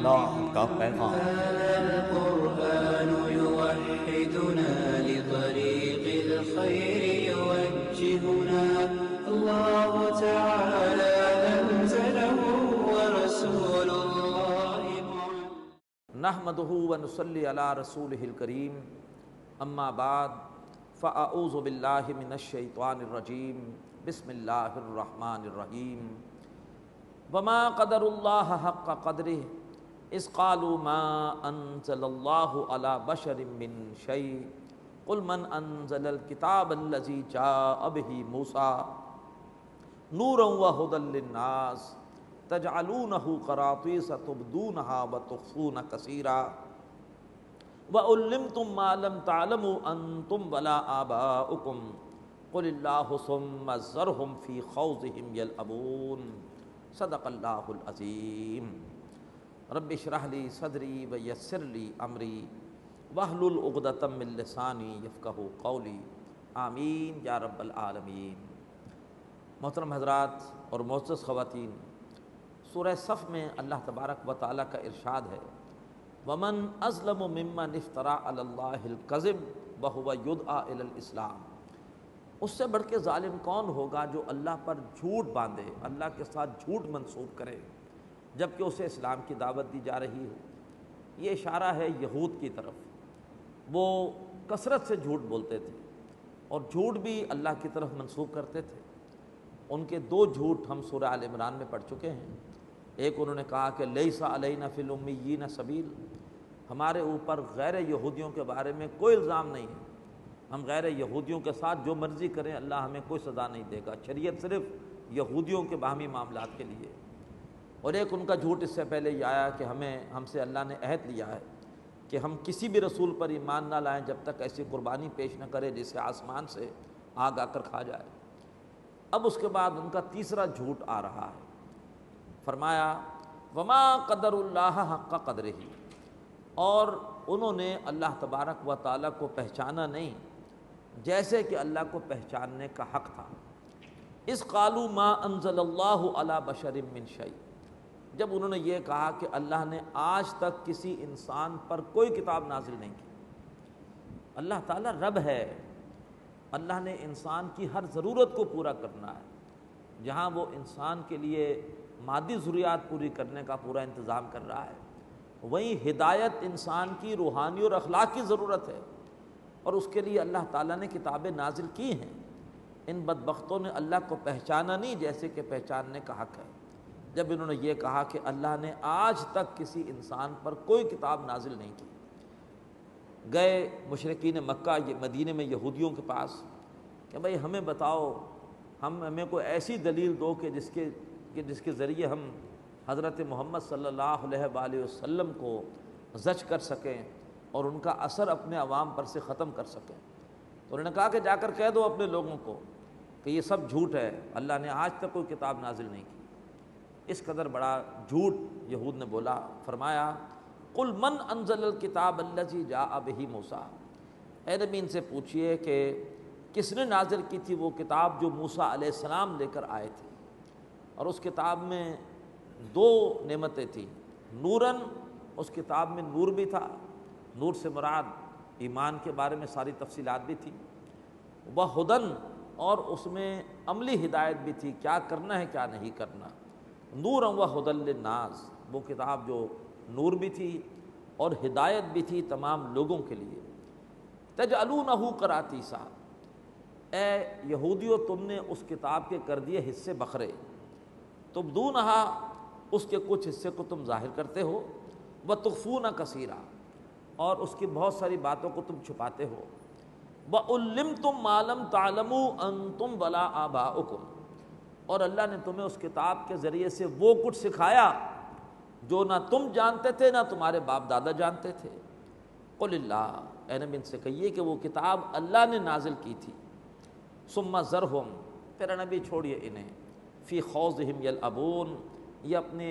اللہ کا پیغام۔ هذا القرآن يوحدنا لطريق الخير يوجهنا الله تعالى أنزله ورسول الله نحمده ونصلي على رسوله الكريم اما بعد فاعوذ باللہ من الشیطان الرجیم بسم اللہ الرحمن الرحیم وما قدر اللہ حق قدرہ اذ قالوا ما انزل اللہ علی بشر من شیء قل من انزل الکتاب الذی جاء به موسیٰ نورا وہدی للناس تجعلونہ قراطیس تبدونہا وتخفون کثیرا وَعُلِّمْتُم مَّا لَمْ تَعْلَمُوا أَنتُمْ وَلَا آبَاؤُكُمْ قُلِ اللَّهُ ثُمَّ ذَرْهُمْ فِي خَوْضِهِمْ يَلْعَبُونَ صدق اللہ العظیم۔ رب اشرح لی صدری ویسر لی امری واحلل عقدۃ من لسانی یفقہوا قولی آمین یا رب العالمین۔ محترم حضرات اور معزز خواتین، سورہ صف میں اللہ تبارک و تعالیٰ کا ارشاد ہے وَمَنْ أَظْلَمُ مِمَّنِ افْتَرَىٰ عَلَى اللَّهِ الْكَذِبَ وَهُوَ يُدْعَىٰ إِلَى الْإِسْلَامِ۔ اس سے بڑھ کے ظالم کون ہوگا جو اللہ پر جھوٹ باندھے، اللہ کے ساتھ جھوٹ منسوب کرے جبکہ اسے اسلام کی دعوت دی جا رہی ہو۔ یہ اشارہ ہے یہود کی طرف، وہ کثرت سے جھوٹ بولتے تھے اور جھوٹ بھی اللہ کی طرف منسوب کرتے تھے۔ ان کے دو جھوٹ ہم سورہ آل عمران میں پڑھ چکے ہیں۔ ایک انہوں نے کہا کہ لیس علینا فی الامیین سبیل، ہمارے اوپر غیر یہودیوں کے بارے میں کوئی الزام نہیں ہے، ہم غیر یہودیوں کے ساتھ جو مرضی کریں اللہ ہمیں کوئی سزا نہیں دے گا، شریعت صرف یہودیوں کے باہمی معاملات کے لیے۔ اور ایک ان کا جھوٹ اس سے پہلے یہ آیا کہ ہم سے اللہ نے عہد لیا ہے کہ ہم کسی بھی رسول پر ایمان نہ لائیں جب تک ایسی قربانی پیش نہ کرے جسے آسمان سے آگ آ کر کھا جائے۔ اب اس کے بعد ان کا تیسرا جھوٹ آ رہا ہے، فرمایا وما قدر اللہ حق قدرہ، اور انہوں نے اللہ تبارک و تعالیٰ کو پہچانا نہیں جیسے کہ اللہ کو پہچاننے کا حق تھا۔ اذ قالوا ما انزل اللہ علی بشر من شیء، جب انہوں نے یہ کہا کہ اللہ نے آج تک کسی انسان پر کوئی کتاب نازل نہیں کی۔ اللہ تعالیٰ رب ہے، اللہ نے انسان کی ہر ضرورت کو پورا کرنا ہے، جہاں وہ انسان کے لیے مادی ضروریات پوری کرنے کا پورا انتظام کر رہا ہے، وہیں ہدایت انسان کی روحانی اور اخلاق کی ضرورت ہے، اور اس کے لیے اللہ تعالیٰ نے کتابیں نازل کی ہیں۔ ان بدبختوں نے اللہ کو پہچانا نہیں جیسے کہ پہچاننے کا حق ہے۔ جب انہوں نے یہ کہا کہ اللہ نے آج تک کسی انسان پر کوئی کتاب نازل نہیں کی، گئے مشرکین مکہ مدینے میں یہودیوں کے پاس کہ بھئی ہمیں بتاؤ، ہمیں کوئی ایسی دلیل دو کہ جس کے ذریعے ہم حضرت محمد صلی اللہ علیہ وآلہ وسلم کو زج کر سکیں اور ان کا اثر اپنے عوام پر سے ختم کر سکیں۔ تو انہوں نے کہا کہ جا کر کہہ دو اپنے لوگوں کو کہ یہ سب جھوٹ ہے، اللہ نے آج تک کوئی کتاب نازل نہیں کی۔ اس قدر بڑا جھوٹ یہود نے بولا۔ فرمایا قل من انزل الکتاب الذی جاء بہ موسیٰ، اے نبی ان سے پوچھئے کہ کس نے نازل کی تھی وہ کتاب جو موسیٰ علیہ السلام لے کر آئے تھے، اور اس کتاب میں دو نعمتیں تھیں، نوراً، اس کتاب میں نور بھی تھا، نور سے مراد ایمان کے بارے میں ساری تفصیلات بھی تھی، وہدن، اور اس میں عملی ہدایت بھی تھی، کیا کرنا ہے کیا نہیں کرنا، نوراً وہدی للناس، وہ کتاب جو نور بھی تھی اور ہدایت بھی تھی تمام لوگوں کے لیے۔ تجعلونہ قراطیسا، اے یہودیو تم نے اس کتاب کے کر دیے حصے بکھرے، تبدونہا، اس کے کچھ حصے کو تم ظاہر کرتے ہو، وتخفون کثیرا، اور اس کی بہت ساری باتوں کو تم چھپاتے ہو، وعلمتم ما لم تعلموا انتم ولا آباؤکم، اور اللہ نے تمہیں اس کتاب کے ذریعے سے وہ کچھ سکھایا جو نہ تم جانتے تھے نہ تمہارے باپ دادا جانتے تھے۔ قل اللہ، اے نبی ان سے کہیے کہ وہ کتاب اللہ نے نازل کی تھی، ثم ذرہم، پھر نبی چھوڑیے انہیں، فی خوضہم یلعبون، یہ اپنے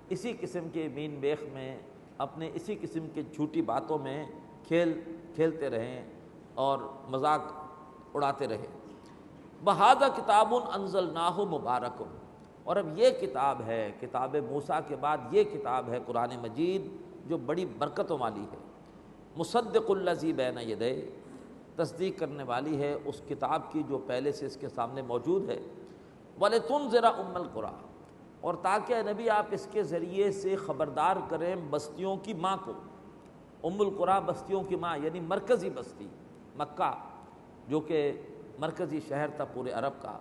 اسی قسم کے مین بیخ میں، اپنے اسی قسم کے جھوٹی باتوں میں کھیلتے رہیں اور مذاق اڑاتے رہے۔ وَهَذَا کتاب انزلناہ مبارک، اور اب یہ کتاب ہے، کتاب موسیٰ کے بعد یہ کتاب ہے قرآن مجید، جو بڑی برکتوں والی ہے، مصدق الذی بین یدیہ، تصدیق کرنے والی ہے اس کتاب کی جو پہلے سے اس کے سامنے موجود ہے، وَلِتُنذِرَ أُمَّ الْقُرَىٰ، اور تاکہ نبی آپ اس کے ذریعے سے خبردار کریں بستیوں کی ماں کو۔ ام القریٰ بستیوں کی ماں، یعنی مرکزی بستی مکہ، جو کہ مرکزی شہر تھا پورے عرب کا،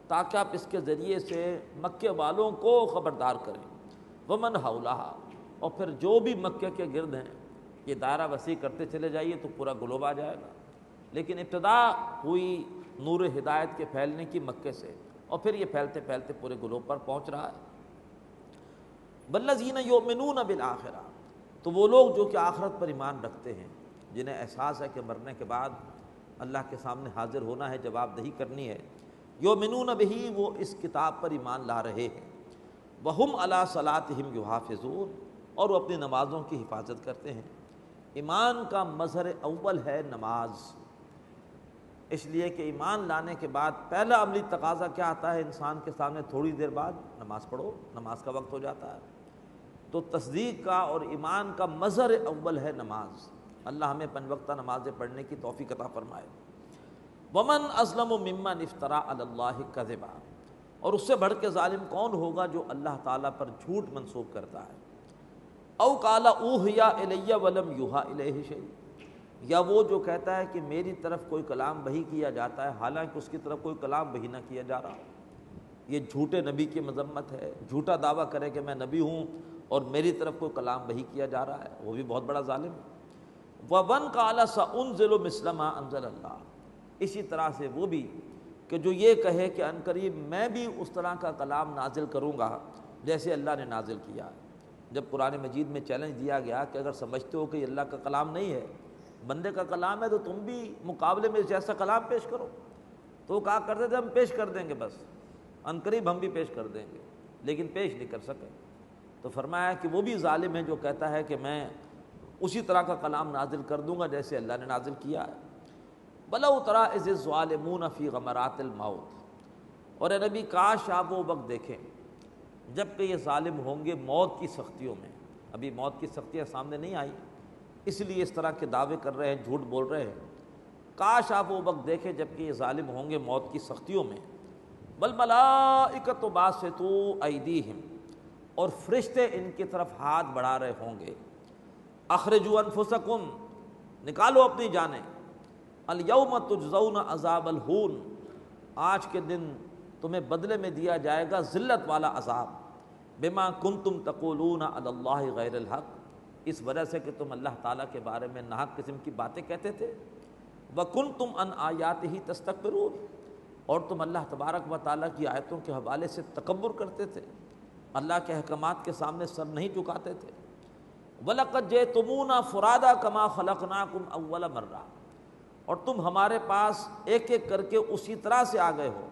تاکہ آپ اس کے ذریعے سے مکے والوں کو خبردار کریں۔ ومن حولہا، اور پھر جو بھی مکے کے گرد ہیں، یہ دائرہ وسیع کرتے چلے جائیے تو پورا گلوب آ جائے گا، لیکن ابتدا ہوئی نور ہدایت کے پھیلنے کی مکے سے، اور پھر یہ پھیلتے پھیلتے پورے گلوب پر پہنچ رہا ہے۔ والذین یؤمنون بالآخرہ، تو وہ لوگ جو کہ آخرت پر ایمان رکھتے ہیں، جنہیں احساس ہے کہ مرنے کے بعد اللہ کے سامنے حاضر ہونا ہے، جواب دہی کرنی ہے، یؤمنون بہ، وہ اس کتاب پر ایمان لا رہے ہیں، وہم علی صلاتہم یحافظون، اور وہ اپنی نمازوں کی حفاظت کرتے ہیں۔ ایمان کا مظہر اول ہے نماز، اس لیے کہ ایمان لانے کے بعد پہلا عملی تقاضا کیا آتا ہے انسان کے سامنے؟ تھوڑی دیر بعد نماز پڑھو، نماز کا وقت ہو جاتا ہے۔ تو تصدیق کا اور ایمان کا مظہر اول ہے نماز۔ اللہ ہمیں پنج وقتہ نمازیں پڑھنے کی توفیق عطا فرمائے۔ ومن اظلم ممن افترى علی اللہ کذبا، اور اس سے بڑھ کے ظالم کون ہوگا جو اللہ تعالیٰ پر جھوٹ منسوب کرتا ہے۔ او قال اوحی الی ولم یوحی الیہ شیء، یا وہ جو کہتا ہے کہ میری طرف کوئی کلام وحی کیا جاتا ہے حالانکہ اس کی طرف کوئی کلام وحی نہ کیا جا رہا۔ یہ جھوٹے نبی کی مذمت ہے، جھوٹا دعویٰ کرے کہ میں نبی ہوں اور میری طرف کوئی کلام وحی کیا جا رہا ہے، وہ بھی بہت بڑا ظالم ہے۔ وَمَنْ قَالَ سَأُنزِلُ مِثْلَ مَا أَنزَلَ اللَّهُ، اسی طرح سے وہ بھی کہ جو یہ کہے کہ عنقریب میں بھی اس طرح کا کلام نازل کروں گا جیسے اللہ نے نازل کیا ہے۔ جب قرآن مجید میں چیلنج دیا گیا کہ اگر سمجھتے ہو کہ یہ اللہ کا کلام نہیں ہے، بندے کا کلام ہے، تو تم بھی مقابلے میں جیسا کلام پیش کرو۔ تو وہ کہا کرتے تھے ہم پیش کر دیں گے، بس عنقریب ہم بھی پیش کر دیں گے، لیکن پیش نہیں کر سکے۔ تو فرمایا کہ وہ بھی ظالم ہے جو کہتا ہے کہ میں اسی طرح کا کلام نازل کر دوں گا جیسے اللہ نے نازل کیا ہے۔ بَلَوْ تَرَىٰ إِذِ الظَّالِمُونَ فِي غَمَرَاتِ الْمَوْتِ، اور اے نبی کاش آپ وہ وقت دیکھیں جب کہ یہ ظالم ہوں گے موت کی سختیوں میں۔ ابھی موت کی سختیاں سامنے نہیں آئی، اس لیے اس طرح کے دعوے کر رہے ہیں، جھوٹ بول رہے ہیں۔ کاش آپ وہ وقت دیکھیں جب کہ یہ ظالم ہوں گے موت کی سختیوں میں۔ وَالْمَلَائِكَةُ بَاسِطُو أَيْدِيهِمْ، اور فرشتے ان کی طرف ہاتھ بڑھا رہے ہوں گے۔ اخرجوا انفسکم، نکالو اپنی جانیں۔ الیوم تجزون عذاب الہون، آج کے دن تمہیں بدلے میں دیا جائے گا ذلت والا عذاب۔ بما کنتم تقولون علی اللہ غیر الحق، اس وجہ سے کہ تم اللہ تعالیٰ کے بارے میں ناحق قسم کی باتیں کہتے تھے۔ وکنتم عن آیاتہ تستکبرون، اور تم اللہ تبارک و تعالیٰ کی آیتوں کے حوالے سے تکبر کرتے تھے، اللہ کے احکامات کے سامنے سر نہیں جھکاتے تھے۔ وَلَقَدْ جِئْتُمُونَا فُرَادَىٰ كَمَا خَلَقْنَاكُمْ أَوَّلَ مَرَّةٍ، اور تم ہمارے پاس ایک ایک کر کے اسی طرح سے آ گئے ہو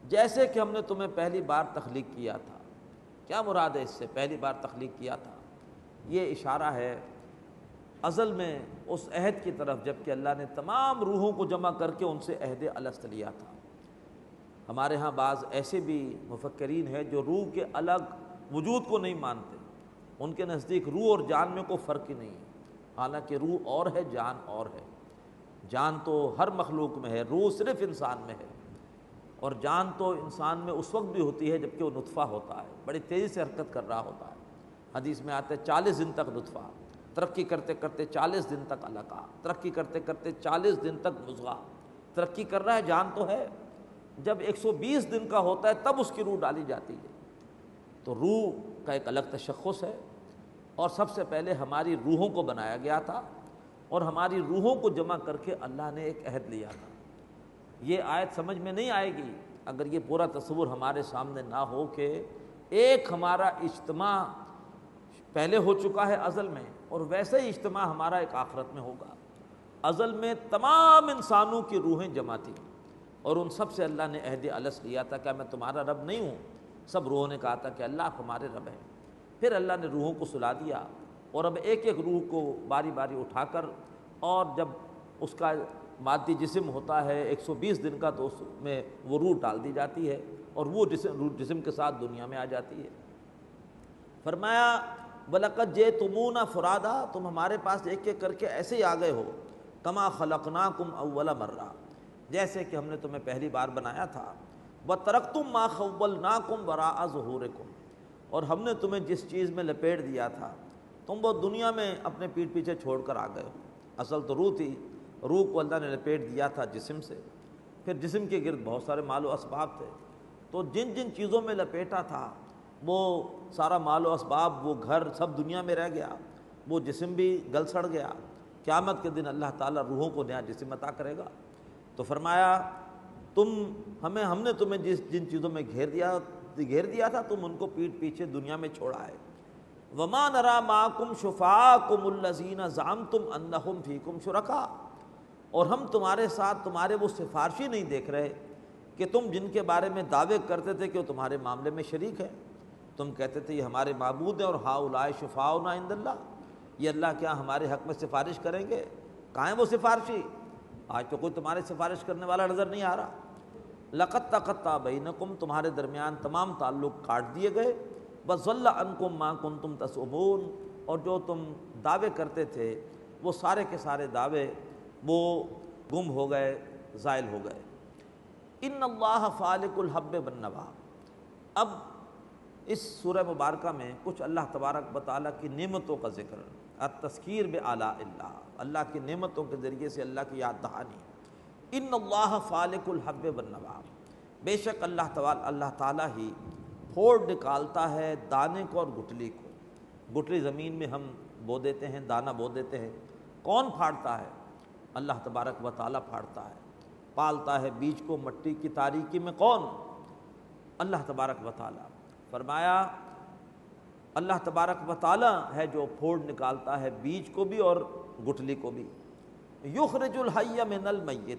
جیسے کہ ہم نے تمہیں پہلی بار تخلیق کیا تھا۔ کیا مراد ہے اس سے پہلی بار تخلیق کیا تھا؟ یہ اشارہ ہے ازل میں اس عہد کی طرف جب کہ اللہ نے تمام روحوں کو جمع کر کے ان سے عہد الست لیا تھا۔ ہمارے ہاں بعض ایسے بھی مفکرین ہیں جو روح کے الگ وجود کو نہیں مانتے، ان کے نزدیک روح اور جان میں کوئی فرق ہی نہیں ہے، حالانکہ روح اور ہے، جان اور ہے۔ جان تو ہر مخلوق میں ہے، روح صرف انسان میں ہے، اور جان تو انسان میں اس وقت بھی ہوتی ہے جب کہ وہ نطفہ ہوتا ہے، بڑی تیزی سے حرکت کر رہا ہوتا ہے۔ حدیث میں آتا ہے 40 دن تک نطفہ، ترقی کرتے کرتے 40 دن تک علقہ، ترقی کرتے کرتے 40 دن تک مضغہ، ترقی کر رہا ہے، جان تو ہے۔ جب 120 دن کا ہوتا ہے تب اس کی روح ڈالی جاتی ہے۔ تو روح کا ایک الگ تشخص ہے، اور سب سے پہلے ہماری روحوں کو بنایا گیا تھا، اور ہماری روحوں کو جمع کر کے اللہ نے ایک عہد لیا تھا۔ یہ آیت سمجھ میں نہیں آئے گی اگر یہ پورا تصور ہمارے سامنے نہ ہو کہ ایک ہمارا اجتماع پہلے ہو چکا ہے ازل میں، اور ویسے ہی اجتماع ہمارا ایک آخرت میں ہوگا۔ ازل میں تمام انسانوں کی روحیں جمع تھیں، اور ان سب سے اللہ نے عہد الست لیا تھا کہ میں تمہارا رب نہیں ہوں۔ سب روحوں نے کہا تھا کہ اللہ ہمارے رب ہے۔ پھر اللہ نے روحوں کو سلا دیا، اور اب ایک ایک روح کو باری باری اٹھا کر، اور جب اس کا مادی جسم ہوتا ہے 120 دن کا، تو اس میں وہ روح ڈال دی جاتی ہے اور وہ جسم کے ساتھ دنیا میں آ جاتی ہے۔ فرمایا وَلَقَدْ جِئْتُمُونَا فُرَادًا، تم ہمارے پاس ایک ایک کر کے ایسے ہی آ گئے ہو، کما خلقناکم اول مرہ، جیسے کہ ہم نے تمہیں پہلی بار بنایا تھا، وَتَرَكْتُم مَا خَوَّلْنَاکُمْ وَرَاءَ ظُهُورِکُمْ، اور ہم نے تمہیں جس چیز میں لپیٹ دیا تھا تم وہ دنیا میں اپنے پیٹھ پیچھے چھوڑ کر آ گئے ہو۔ اصل تو روح تھی، روح کو اللہ نے لپیٹ دیا تھا جسم سے، پھر جسم کے گرد بہت سارے مال و اسباب تھے، تو جن جن چیزوں میں لپیٹا تھا وہ سارا مال و اسباب، وہ گھر سب دنیا میں رہ گیا، وہ جسم بھی گل سڑ گیا۔ قیامت کے دن اللہ تعالیٰ روحوں کو نیا جسم عطا کرے گا۔ تو فرمایا ہم نے تمہیں جن چیزوں میں گھیر دیا تھا تم ان کو پیٹھ پیچھے دنیا میں چھوڑا ہے۔ وَمَا نَرَىٰ مَعَكُمْ شُفَعَاءَكُمُ الَّذِينَ زَعَمْتُمْ أَنَّهُمْ فِيكُمْ شُرَكَاءُ، اور ہم تمہارے ساتھ تمہارے وہ سفارشی نہیں دیکھ رہے کہ تم جن کے بارے میں دعوے کرتے تھے کہ وہ تمہارے معاملے میں شریک ہے۔ تم کہتے تھے یہ ہمارے معبود ہیں، اور ہؤلاء شفعاؤنا عند اللہ، یہ اللہ کیا ہمارے حق میں سفارش کریں گے؟ کہاں ہیں وہ سفارشی؟ آج تو کوئی تمہارے سفارش کرنے والا نظر نہیں آ رہا۔ لَقَدْ تَقَطَّعَ بَيْنَكُمْ، تمہارے درمیان تمام تعلق کاٹ دیے گئے، وَضَلَّ عَنْكُمْ مَا كُنْتُمْ تَزْعُمُونَ، اور جو تم دعوے کرتے تھے وہ سارے کے سارے دعوے وہ گم ہو گئے، زائل ہو گئے۔ ان اللہ فالق الحب والنویٰ، اب اس سورہ مبارکہ میں کچھ اللہ تبارک و تعالیٰ کی نعمتوں کا ذکر، التذکیر بآلاء اللہ، اللہ کی نعمتوں کے ذریعے سے اللہ کی یاد دہانی۔ ان اللہ فالق الحب والنویٰ، بے شک اللہ تعالیٰ ہی پھوڑ نکالتا ہے دانے کو اور گٹلی کو۔ گٹلی زمین میں ہم بو دیتے ہیں، دانہ بو دیتے ہیں، کون پھاڑتا ہے؟ اللہ تبارک و تعالیٰ پھاڑتا ہے۔ پالتا ہے بیج کو مٹی کی تاریکی میں، کون؟ اللہ تبارک و تعالیٰ۔ فرمایا اللہ تبارک و تعالیٰ ہے جو پھوڑ نکالتا ہے بیج کو بھی اور گٹلی کو بھی۔ یخرج الحی من المیت،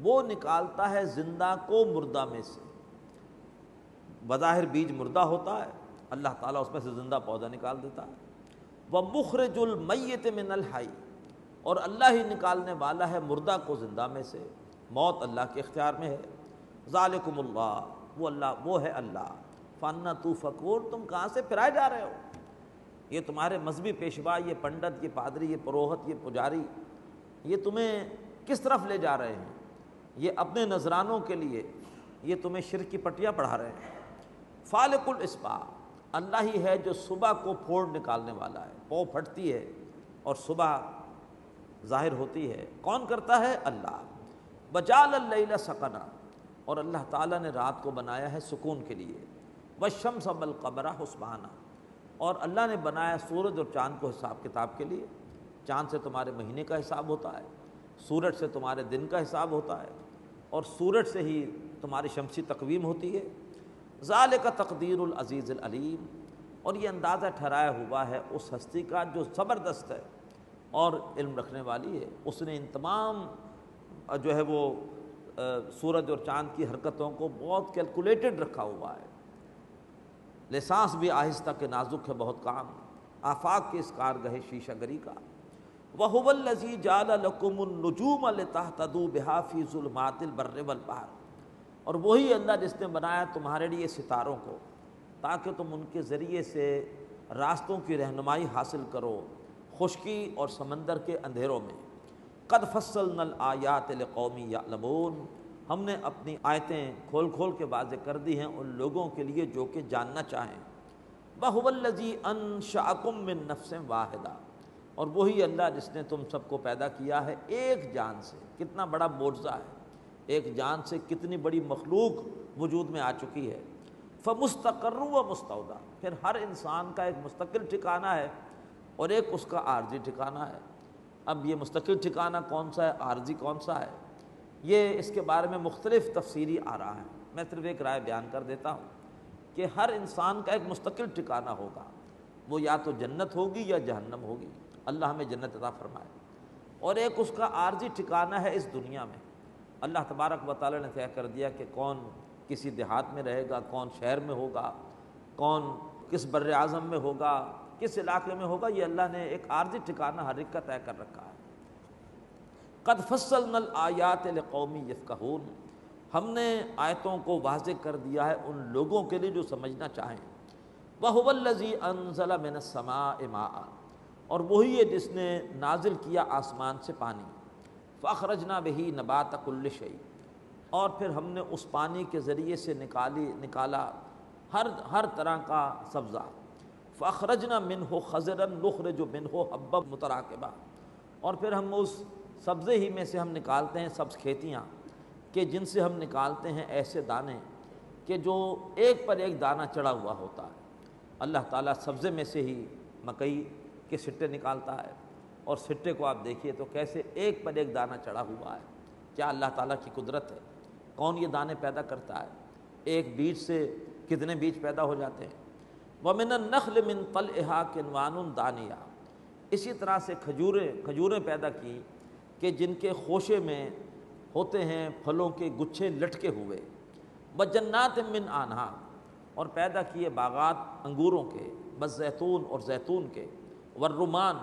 وہ نکالتا ہے زندہ کو مردہ میں سے۔ بظاہر بیج مردہ ہوتا ہے، اللہ تعالیٰ اس میں سے زندہ پودا نکال دیتا ہے۔ وَمُخْرِجُ الْمَيِّتِ مِنَ الْحَيِّ، اور اللہ ہی نکالنے والا ہے مردہ کو زندہ میں سے، موت اللہ کے اختیار میں ہے۔ ذالکم اللہ، وہ ہے اللہ۔ فَأَنَّىٰ تُؤْفَكُونَ، تم کہاں سے پھرائے جا رہے ہو؟ یہ تمہارے مذہبی پیشوا، یہ پنڈت، یہ پادری، یہ پروہت، یہ پجاری، یہ تمہیں کس طرف لے جا رہے ہیں؟ یہ اپنے نذرانوں کے لیے یہ تمہیں شرک کی پٹیاں پڑھا رہے ہیں۔ فالق الاصباح، اللہ ہی ہے جو صبح کو پھوڑ نکالنے والا ہے، پو پھٹتی ہے اور صبح ظاہر ہوتی ہے، کون کرتا ہے؟ اللہ۔ وجعل اللیل سکنا، اور اللہ تعالیٰ نے رات کو بنایا ہے سکون کے لیے۔ والشمس والقمر حسبانا، اور اللہ نے بنایا سورج اور چاند کو حساب کتاب کے لیے۔ چاند سے تمہارے مہینے کا حساب ہوتا ہے، سورج سے تمہارے دن کا حساب ہوتا ہے، اور سورج سے ہی تمہاری شمسی تقویم ہوتی ہے۔ ذالک تقدیر العزیز العلیم، اور یہ اندازہ ٹھہرایا ہوا ہے اس ہستی کا جو زبردست ہے اور علم رکھنے والی ہے۔ اس نے ان تمام جو ہے وہ سورج اور چاند کی حرکتوں کو بہت کیلکولیٹڈ رکھا ہوا ہے۔ لسانس بھی آہستہ کہ نازک ہے بہت کام، آفاق کے اس کارگہ شیشہ گری کا۔ وَهُوَ الَّذِي جَعَلَ لَكُمُ النُّجُومَ لِتَهْتَدُوا بِهَا فِي ظُلُمَاتِ الْبَرِّ وَالْبَحْرِ، اور وہی اللہ جس نے بنایا تمہارے لیے ستاروں کو تاکہ تم ان کے ذریعے سے راستوں کی رہنمائی حاصل کرو خشکی اور سمندر کے اندھیروں میں۔ قَدْ فَصَّلْنَا الْآيَاتِ لِقَوْمٍ يَعْلَمُونَ، ہم نے اپنی آیتیں کھول کھول کے واضح کر دی ہیں ان لوگوں کے لیے جو کہ جاننا چاہیں۔ وَهُوَ الَّذِي أَنشَأَكُم مِّن نَّفْسٍ وَاحِدَةٍ، اور وہی اللہ جس نے تم سب کو پیدا کیا ہے ایک جان سے۔ کتنا بڑا معجزہ ہے، ایک جان سے کتنی بڑی مخلوق وجود میں آ چکی ہے۔ فَمُسْتَقَرٌّ وَمُسْتَوْدَىٰ، پھر ہر انسان کا ایک مستقل ٹھکانہ ہے اور ایک اس کا عارضی ٹھکانہ ہے۔ اب یہ مستقل ٹھکانہ کون سا ہے، عارضی کون سا ہے، یہ اس کے بارے میں مختلف تفسیری آ رہا ہے۔ میں صرف ایک رائے بیان کر دیتا ہوں کہ ہر انسان کا ایک مستقل ٹھکانہ ہوگا، وہ یا تو جنت ہوگی یا جہنم ہوگی، اللہ ہمیں جنت عطا فرمائے، اور ایک اس کا عارضی ٹھکانہ ہے اس دنیا میں۔ اللہ تبارک و تعالیٰ نے طے کر دیا کہ کون کسی دیہات میں رہے گا، کون شہر میں ہوگا، کون کس بر اعظم میں ہوگا، کس علاقے میں ہوگا، یہ اللہ نے ایک عارضی ٹھکانہ ہر ایک کا طے کر رکھا ہے۔ قد فصلنا الآیات لقوم یفقہون، ہم نے آیتوں کو واضح کر دیا ہے ان لوگوں کے لیے جو سمجھنا چاہیں۔ وَهُوَ الَّذِي أَنزَلَ مِنَ السَّمَاءِ مَاءً، اور وہی ہے جس نے نازل کیا آسمان سے پانی، فَأَخْرَجْنَا بِهِ نَبَاتَ كُلِّ شَيْءٍ، اور پھر ہم نے اس پانی کے ذریعے سے نکالا ہر طرح کا سبزہ، فَأَخْرَجْنَا مِنْهُ خَضِرًا نُخْرِجُ مِنْهُ حَبًّا مُتَرَاكِبًا، اور پھر ہم اس سبزے ہی میں سے ہم نکالتے ہیں سبز کھیتیاں، کہ جن سے ہم نکالتے ہیں ایسے دانے کہ جو ایک پر ایک دانہ چڑھا ہوا ہوتا ہے۔ اللہ تعالیٰ سبزے میں سے ہی مکئی کے سٹے نکالتا ہے، اور سٹے کو آپ دیکھیے تو کیسے ایک پر ایک دانہ چڑھا ہوا ہے۔ کیا اللہ تعالیٰ کی قدرت ہے؟ کون یہ دانے پیدا کرتا ہے؟ ایک بیج سے کتنے بیج پیدا ہو جاتے ہیں۔ وَمِنَ النَّخْلِ مِن طَلْعِهَا كِنْوَانٌ دَانِيَةٌ، اسی طرح سے کھجوریں پیدا کی کہ جن کے خوشے میں ہوتے ہیں پھلوں کے گچھے لٹکے ہوئے۔ وَجَنَّاتٍ مِّنْ أَعْنَابٍ، اور پیدا کیے باغات انگوروں کے، والزیتون اور زیتون کے، والرمان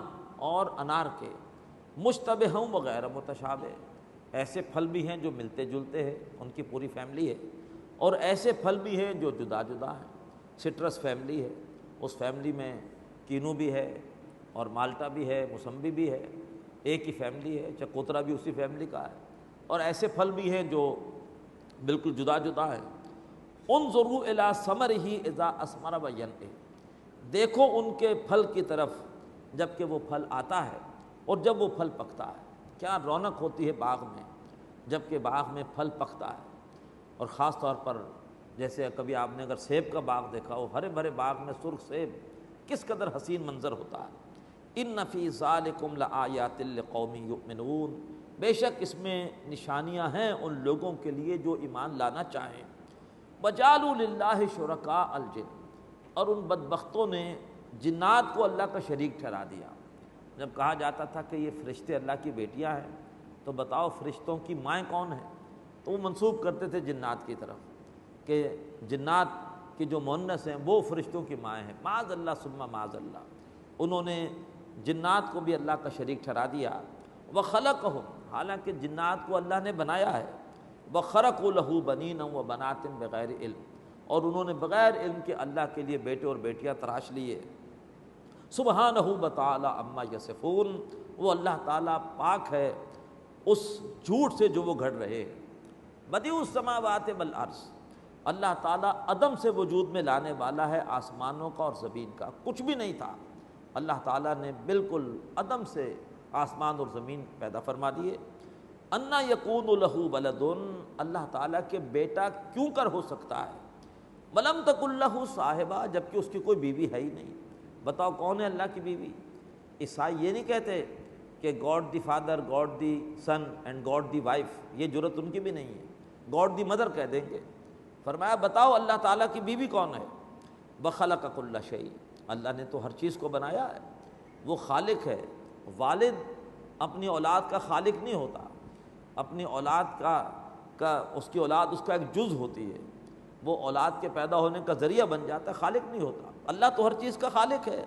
اور انار کے، مشتبہً وغیر متشابہ، ایسے پھل بھی ہیں جو ملتے جلتے ہیں، ان کی پوری فیملی ہے، اور ایسے پھل بھی ہیں جو جدا جدا ہیں۔ سٹرس فیملی ہے، اس فیملی میں کینو بھی ہے اور مالٹا بھی ہے، موسمبی بھی ہے، ایک ہی فیملی ہے، چکوترا بھی اسی فیملی کا ہے، اور ایسے پھل بھی ہیں جو بالکل جدا جدا ہیں۔ انظروا الی ثمرہ اذا اثمر وینعم، دیکھو ان کے پھل کی طرف جب کہ وہ پھل آتا ہے اور جب وہ پھل پکتا ہے۔ کیا رونق ہوتی ہے باغ میں جب کہ باغ میں پھل پکتا ہے، اور خاص طور پر جیسے کبھی آپ نے اگر سیب کا باغ دیکھا ہو، ہرے بھرے باغ میں سرخ سیب، کس قدر حسین منظر ہوتا ہے۔ ان فی ذالکم لآیات لقوم یؤمنون، بے شک اس میں نشانیاں ہیں ان لوگوں کے لیے جو ایمان لانا چاہیں۔ وجعلوا للہ شرکاء الجن، اور ان بدبختوں نے جنات کو اللہ کا شریک ٹھہرا دیا۔ جب کہا جاتا تھا کہ یہ فرشتے اللہ کی بیٹیاں ہیں، تو بتاؤ فرشتوں کی مائیں کون ہیں؟ تو وہ منسوب کرتے تھے جنات کی طرف کہ جنات کی جو مؤنث ہیں وہ فرشتوں کی مائیں ہیں۔ معاذ اللہ ثم معاذ اللہ، انہوں نے جنات کو بھی اللہ کا شریک ٹھہرا دیا۔ وخلقہم، حالانکہ جنات کو اللہ نے بنایا ہے۔ وخرقوا لہ بنین وبنات بغیر علم، اور انہوں نے بغیر علم کے اللہ کے لیے بیٹے اور بیٹیاں تراش لیے۔ سبحانہ وتعالی عما یصفون، وہ اللہ تعالیٰ پاک ہے اس جھوٹ سے جو وہ گھڑ رہے ہیں۔ بدیع السماوات والارض، اللہ تعالیٰ عدم سے وجود میں لانے والا ہے آسمانوں کا اور زمین کا، کچھ بھی نہیں تھا، اللہ تعالیٰ نے بالکل عدم سے آسمان اور زمین پیدا فرما دیے۔ انا یکون لہ ولد، اللہ تعالیٰ کے بیٹا کیوں کر ہو سکتا ہے؟ ولم تکن لہ صاحبہ، جبکہ اس کی کوئی بیوی ہے ہی نہیں۔ بتاؤ کون ہے اللہ کی بیوی؟ عیسائی یہ نہیں کہتے کہ God the father, God the son and God the wife, یہ جرت ان کی بھی نہیں ہے، گاڈ دی مدر کہہ دیں گے۔ فرمایا بتاؤ اللہ تعالیٰ کی بیوی کون ہے؟ وخلق کل شیء، اللہ نے تو ہر چیز کو بنایا ہے، وہ خالق ہے۔ والد اپنی اولاد کا خالق نہیں ہوتا، اپنی اولاد کا اس کی اولاد اس کا ایک جز ہوتی ہے، وہ اولاد کے پیدا ہونے کا ذریعہ بن جاتا ہے، خالق نہیں ہوتا۔ اللہ تو ہر چیز کا خالق ہے۔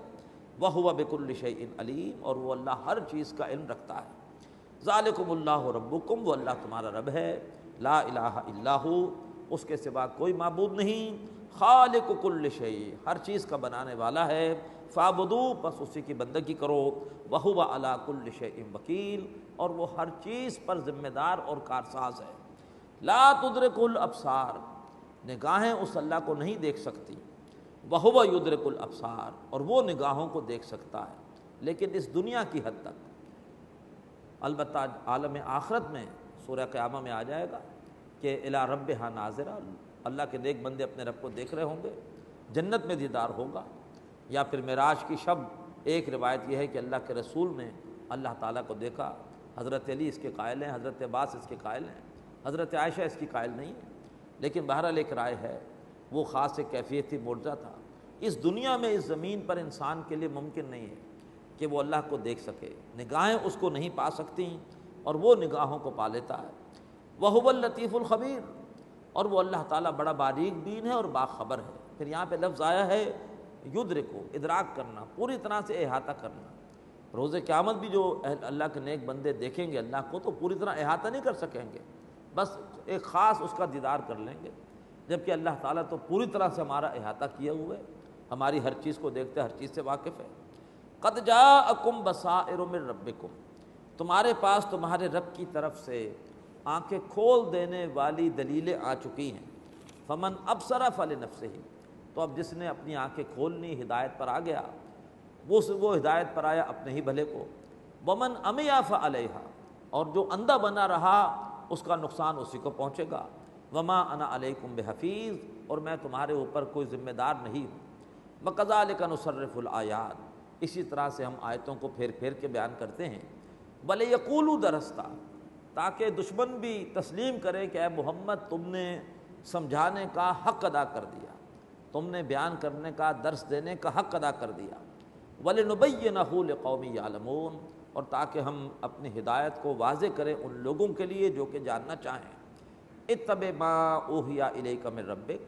وَهُوَ بِكُلِّ شَيْءٍ عَلِيمٌ، اور وہ اللہ ہر چیز کا علم رکھتا ہے۔ ذَلِكُمُ اللَّهُ رَبُّكُمْ، وہ اللہ تمہارا رب ہے، لا الہ الا ہو، اس کے سوا کوئی معبود نہیں، خالق کل شیء، ہر چیز کا بنانے والا ہے، فاعبدوہ، بس اسی کی بندگی کرو، وَهُوَ عَلَىٰ كُلِّ شَيْءٍ وَكِیلٌ، اور وہ ہر چیز پر ذمہ دار اور کارساز ہے۔ لا تدرک الابصار، نگاہیں اس اللہ کو نہیں دیکھ سکتی، وَهُوَ يُدرِكُ الابصار، اور وہ نگاہوں کو دیکھ سکتا ہے، لیکن اس دنیا کی حد تک۔ البتہ عالم آخرت میں سورہ قیامہ میں آ جائے گا کہ الی ربھا ناظرہ، اللہ کے نیک بندے اپنے رب کو دیکھ رہے ہوں گے، جنت میں دیدار ہوگا۔ یا پھر معراج کی شب ایک روایت یہ ہے کہ اللہ کے رسول نے اللہ تعالیٰ کو دیکھا، حضرت علی اس کے قائل ہیں، حضرت عباس اس کے قائل ہیں، حضرت عائشہ اس کی قائل نہیں ہے، لیکن بہرحال ایک رائے ہے، وہ خاص ایک کیفیت تھی، معجزہ تھا۔ اس دنیا میں اس زمین پر انسان کے لیے ممکن نہیں ہے کہ وہ اللہ کو دیکھ سکے، نگاہیں اس کو نہیں پا سکتی، اور وہ نگاہوں کو پا لیتا ہے۔ وَهُوَ اللطیف الخبیر، اور وہ اللہ تعالیٰ بڑا باریک بین ہے اور باخبر ہے۔ پھر یہاں پہ لفظ آیا ہے یدرکو، ادراک کرنا، پوری طرح سے احاطہ کرنا۔ روز قیامت بھی جو اللہ کے نیک بندے دیکھیں گے اللہ کو تو پوری طرح احاطہ نہیں کر سکیں گے، بس ایک خاص اس کا دیدار کر لیں گے، جبکہ اللہ تعالیٰ تو پوری طرح سے ہمارا احاطہ کیے ہوئے، ہماری ہر چیز کو دیکھتے، ہر چیز سے واقف ہے۔ قد جاءکم بصائر من ربکم، تمہارے پاس تمہارے رب کی طرف سے آنکھیں کھول دینے والی دلیلیں آ چکی ہیں۔ فمن ابصر فلنفسہ، تو اب جس نے اپنی آنکھیں کھولنی، ہدایت پر آ گیا، وہ ہدایت پر آیا اپنے ہی بھلے کو۔ ومن عمی فعلیہا، اور جو اندھا بنا رہا اس کا نقصان اسی کو پہنچے گا۔ وما انا علیکم بحفیظ، اور میں تمہارے اوپر کوئی ذمہ دار نہیں ہوں۔ وکذالک نصرف الآیات، اسی طرح سے ہم آیتوں کو پھیر پھیر کے بیان کرتے ہیں۔ ولیقولوا درستہ، تاکہ دشمن بھی تسلیم کرے کہ اے محمد تم نے سمجھانے کا حق ادا کر دیا، تم نے بیان کرنے کا، درس دینے کا حق ادا کر دیا۔ وَلِنُبَيِّنَهُ لِقَوْمٍ يَعْلَمُونَ، اور تاکہ ہم اپنی ہدایت کو واضح کریں ان لوگوں کے لیے جو کہ جاننا چاہیں۔ اتَّبِعْ مَا أُوحِیَ إِلَيْکَ مِن رَبِّک،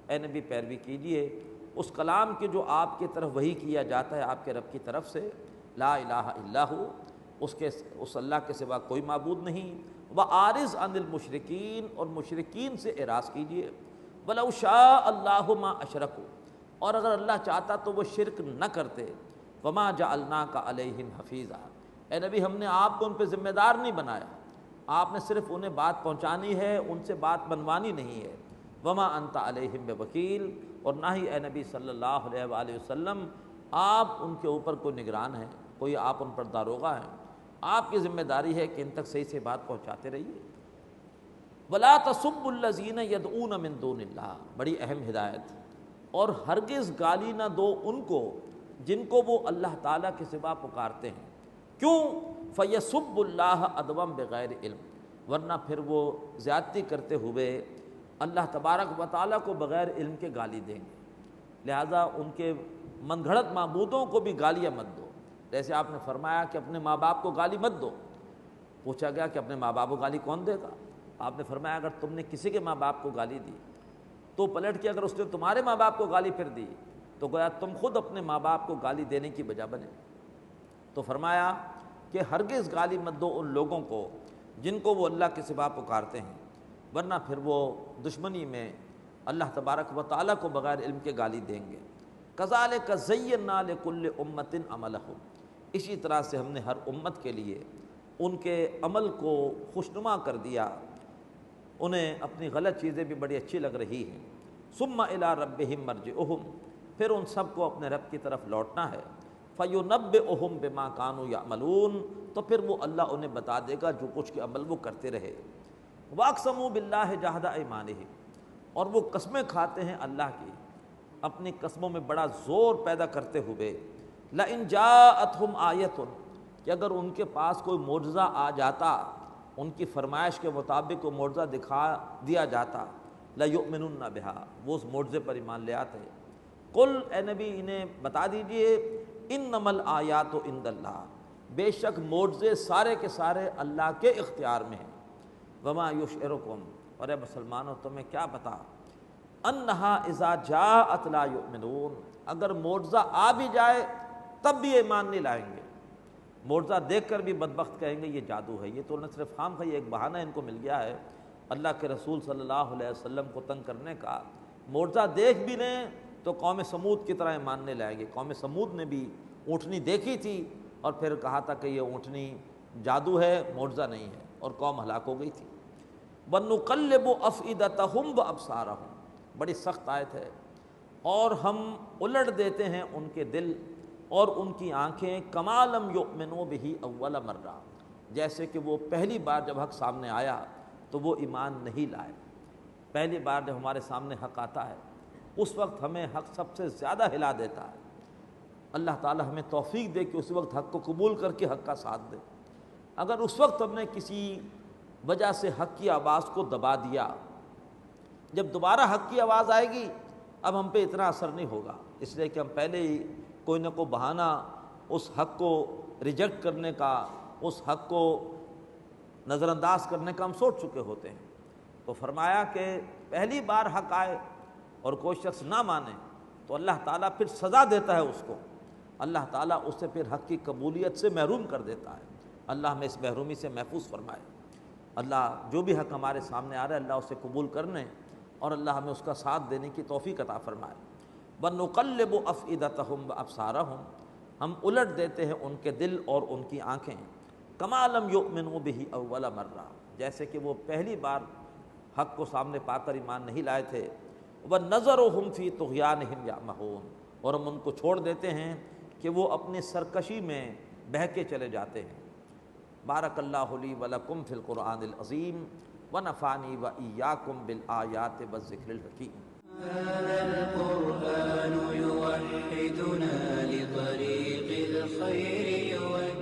اے نبی پیروی کیجئے اس کلام کی جو آپ کی طرف وحی کیا جاتا ہے آپ کے رب کی طرف سے۔ لا الہ الا ہو، اس اللہ کے سوا کوئی معبود نہیں۔ وَأَعْرِضْ عَنِ الْمُشْرِکِینَ، اور مشرکین سے اعراض کیجئے۔ وَلَوْ شَاءَ اللَّهُ مَا أَشْرَكُوا، اور اگر اللہ چاہتا تو وہ شرک نہ کرتے۔ وَمَا جَعَلْنَاكَ عَلَيْهِمْ حَفِيظًا، اے نبی ہم نے آپ کو ان پہ ذمہ دار نہیں بنایا، آپ نے صرف انہیں بات پہنچانی ہے، ان سے بات بنوانی نہیں ہے۔ وَمَا أَنْتَ عَلَيْهِمْ بِوَكِيلٍ، اور نہ ہی اے نبی صلی اللہ علیہ وآلہ وسلم آپ ان کے اوپر کوئی نگران ہیں، کوئی آپ ان پر داروغہ ہیں، آپ کی ذمہ داری ہے کہ ان تک صحیح سے بات پہنچاتے رہیے۔ وَلَا تَسُبُّوا الَّذِينَ يَدْعُونَ مِن دُونِ اللَّهِ، بڑی اہم ہدایت، اور ہرگز گالی نہ دو ان کو جن کو وہ اللہ تعالیٰ کے سوا پکارتے ہیں۔ کیوں؟ فَيَسُبُّ اللَّهَ عَدْوًا بِغَيْرِ عِلْم، ورنہ پھر وہ زیادتی کرتے ہوئے اللہ تبارک و تعالیٰ کو بغیر علم کے گالی دیں گے۔ لہٰذا ان کے من گھڑت معبودوں کو بھی گالیاں مت دو، جیسے آپ نے فرمایا کہ اپنے ماں باپ کو گالی مت دو۔ پوچھا گیا کہ اپنے ماں باپ کو گالی کون دے گا؟ آپ نے فرمایا اگر تم نے کسی کے ماں باپ کو گالی دی تو پلٹ کے اگر اس نے تمہارے ماں باپ کو گالی پھر دی تو گویا تم خود اپنے ماں باپ کو گالی دینے کی وجہ بنے۔ تو فرمایا کہ ہرگز گالی مت دو ان لوگوں کو جن کو وہ اللہ کے سوا پکارتے ہیں، ورنہ پھر وہ دشمنی میں اللہ تبارک و تعالیٰ کو بغیر علم کے گالی دیں گے۔ کذالک زینا لکل امۃ عملہم، اسی طرح سے ہم نے ہر امت کے لیے ان کے عمل کو خوشنما کر دیا، انہیں اپنی غلط چیزیں بھی بڑی اچھی لگ رہی ہیں۔ ثم الی ربہم مرجعہم، پھر ان سب کو اپنے رب کی طرف لوٹنا ہے۔ فینبئہم بما کانوا یعملون، تو پھر وہ اللہ انہیں بتا دے گا جو کچھ کے عمل وہ کرتے رہے۔ واقسموا باللہ جہد ایمانہم، اور وہ قسمیں کھاتے ہیں اللہ کی اپنی قسموں میں بڑا زور پیدا کرتے ہوئے۔ لئن جاءتہم آیۃ، کہ اگر ان کے پاس کوئی معجزہ آ جاتا، ان کی فرمائش کے مطابق وہ معجزہ دکھا دیا جاتا، لَيُؤْمِنُنَّ بِهَا، وہ اس معجزے پر ایمان لے آتے۔ قل، اے نبی انہیں بتا دیجئے، انما الآیات عند اللہ، بے شک معجزے سارے کے سارے اللہ کے اختیار میں ہیں۔ وما یشعرکم، اور اے مسلمانوں تمہیں کیا پتا، انہا اذا جاءت لا یؤمنون، اگر معجزہ آ بھی جائے تب بھی ایمان نہیں لائیں گے۔ معجزہ دیکھ کر بھی بدبخت کہیں گے یہ جادو ہے، یہ تو نہ صرف خام خواہ ایک بہانہ ان کو مل گیا ہے اللہ کے رسول صلی اللہ علیہ وسلم کو تنگ کرنے کا۔ معجزہ دیکھ بھی لیں تو قوم سمود کی طرح ایمان نہیں لائیں گے۔ قوم سمود نے بھی اونٹنی دیکھی تھی اور پھر کہا تھا کہ یہ اونٹنی جادو ہے، معجزہ نہیں ہے، اور قوم ہلاک ہو گئی تھی۔ وَنُقَلِّبُ أَفْئِدَتَهُمْ وَأَبْصَارَهُم، بڑی سخت آیت ہے، اور ہم الٹ دیتے ہیں ان کے دل اور ان کی آنکھیں، کما لم یؤمنوا بہ اول مرہ، جیسے کہ وہ پہلی بار جب حق سامنے آیا تو وہ ایمان نہیں لائے۔ پہلی بار جب ہمارے سامنے حق آتا ہے اس وقت ہمیں حق سب سے زیادہ ہلا دیتا ہے۔ اللہ تعالی ہمیں توفیق دے کہ اس وقت حق کو قبول کر کے حق کا ساتھ دے۔ اگر اس وقت ہم نے کسی وجہ سے حق کی آواز کو دبا دیا، جب دوبارہ حق کی آواز آئے گی اب ہم پہ اتنا اثر نہیں ہوگا، اس لیے کہ ہم پہلے ہی کوئی نہ کوئی بہانہ اس حق کو ریجیکٹ کرنے کا، اس حق کو نظر انداز کرنے کا ہم سوچ چکے ہوتے ہیں۔ تو فرمایا کہ پہلی بار حق آئے اور کوئی شخص نہ مانے تو اللہ تعالیٰ پھر سزا دیتا ہے اس کو، اللہ تعالیٰ اسے پھر حق کی قبولیت سے محروم کر دیتا ہے۔ اللہ ہمیں اس محرومی سے محفوظ فرمائے۔ اللہ جو بھی حق ہمارے سامنے آ رہا ہے اللہ اسے قبول کرنے اور اللہ ہمیں اس کا ساتھ دینے کی توفیق عطا فرمائے۔ وَنُقَلِّبُ أَفْئِدَتَهُمْ وَأَبْصَارَهُم، ہم الٹ دیتے ہیں ان کے دل اور ان کی آنکھیں، كَمَا لَمْ يُؤْمِنُوا بِهِ أَوَّلَ مَرَّةٍ، جیسے کہ وہ پہلی بار حق کو سامنے پا کر ایمان نہیں لائے تھے۔ وَنَذَرُهُمْ فِي طُغْيَانِهِمْ يَعْمَهُونَ، اور ہم ان کو چھوڑ دیتے ہیں کہ وہ اپنی سرکشی میں بہکے چلے جاتے ہیں۔ بارک اللہ لی ولکم فی القرآن العظیم ونفعنی وإیاکم بالآیات والذکر الحکیم۔ هذا القرآن يوحدنا لطريق الخير